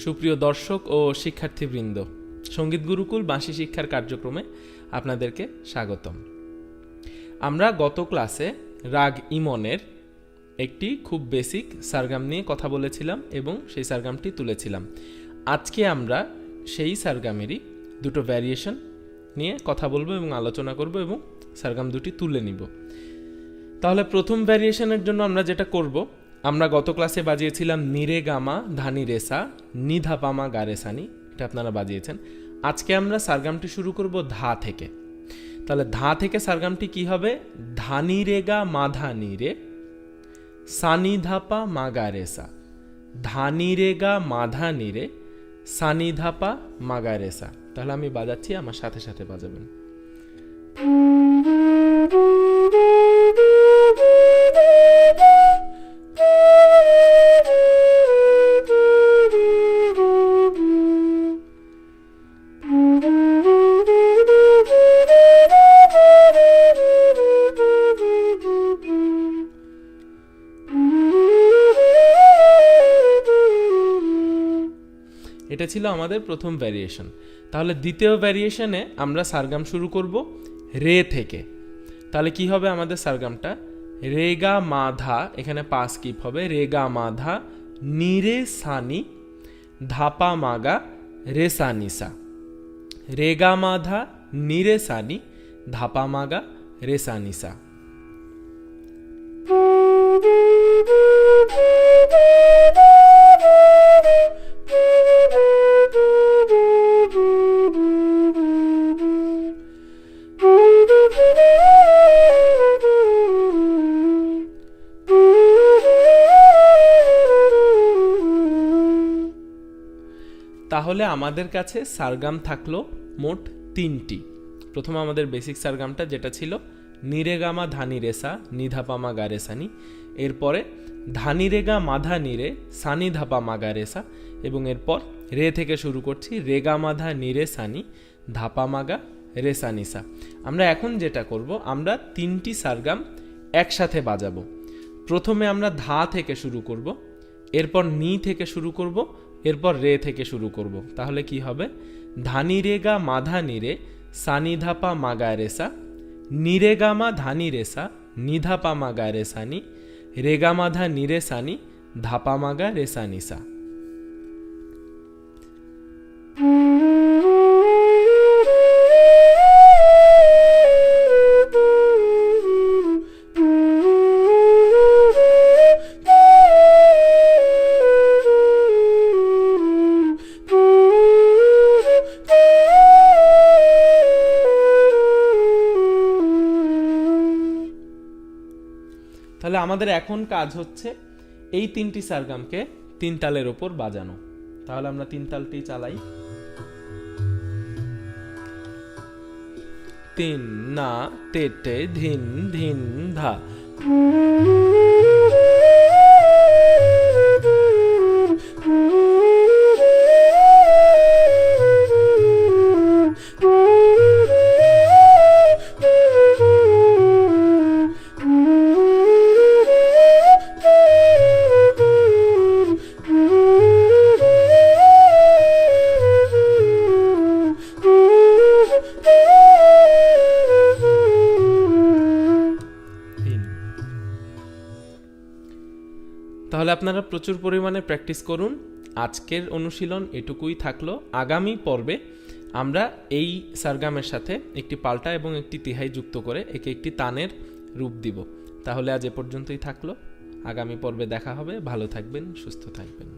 সুপ্রিয় দর্শক ও শিক্ষার্থীবৃন্দ, সঙ্গীত গুরুকুল বাঁশি শিক্ষার কার্যক্রমে আপনাদেরকে স্বাগতম। আমরা গত ক্লাসে রাগ ইমনের একটি খুব বেসিক সারগাম নিয়ে কথা বলেছিলাম এবং সেই সারগামটি তুলেছিলাম। আজকে আমরা সেই সারগামেরই দুটো ভ্যারিয়েশন নিয়ে কথা বলবো এবং আলোচনা করব এবং সারগাম দুটি তুলে নিব। তাহলে প্রথম ভ্যারিয়েশনের জন্য আমরা যেটা করব, আমরা গত ক্লাসে বাজিয়েছিলাম নিরে গামা ধানি রেসা নিধা পামা গারেসানি, এটা আপনারা বাজিয়েছেন। আজকে আমরা সারগামটি শুরু করব ধা থেকে। তাহলে ধা থেকে সারগামটি কি হবে? ধানি রে গা মাধা নিরে সানি ধাপা মাগা রেসা, ধানি রে গা মাধা নিরে সানি ধাপা মাগা রেসা। তাহলে আমি বাজাচ্ছি, আমার সাথে সাথে বাজাবেন। এটা ছিল আমাদের প্রথম ভ্যারিয়েশন। তাহলে দ্বিতীয় ভ্যারিয়েশনে আমরা সারগাম শুরু করব রে থেকে। তাহলে কি হবে আমাদের সারগামটা? রেগা মাধা, এখানে পা স্কিপ হবে, রেগা মাধা নিরে সানি ধাপা মাগা রেসা নিসা, রেগা মাধা নিরে সানি ধাপা মাগা রেসা নিসা। তাহলে আমাদের কাছে সারগাম থাকলো মোট তিনটি। প্রথম আমাদের বেসিক সারগামটা যেটা ছিল নিরেগামা ধানি রেসা নিধাপামা গারেসানি, এরপরে ধানি রেগা মাধা নিরে সানি ধাপা মাগা রেসা, এবং এরপর রে থেকে শুরু করছি রেগা মাধা নিরে সানি ধাপা মাগা রেসা নিসা। আমরা এখন যেটা করব, আমরা তিনটি সারগাম একসাথে বাজাবো। প্রথমে আমরা ধা থেকে শুরু করব, এরপর নি থেকে শুরু করব, এরপর রে থেকে শুরু করব। তাহলে কি হবে? ধানি রেগা মাধা নিরে সানি ধাপা মাগা রেসা, নিরেগামা ধানি রেসা নিধাপা মাগা রেসানি, রেগামাধা নিরে সানি ধাপামাগা রেসানিসা। তাহলে আমাদের এখন কাজ হচ্ছে এই তিনটি সারগামকে তিন তালের ওপর বাজানো। তাহলে আমরা তিন তালটি চালাই। তিন না তেটে ধিন ধিন ধা। তাহলে আপনারা প্রচুর পরিমাণে প্র্যাকটিস করুন। আজকের অনুশীলন এটুকুই থাকলো। আগামী পর্বে আমরা এই সারগামের সাথে একটি পাল্টা এবং একটি তিহাই যুক্ত করে একে একটি তানের রূপ দিব। তাহলে আজ এ পর্যন্তই থাকলো। আগামী পর্বে দেখা হবে। ভালো থাকবেন, সুস্থ থাকবেন।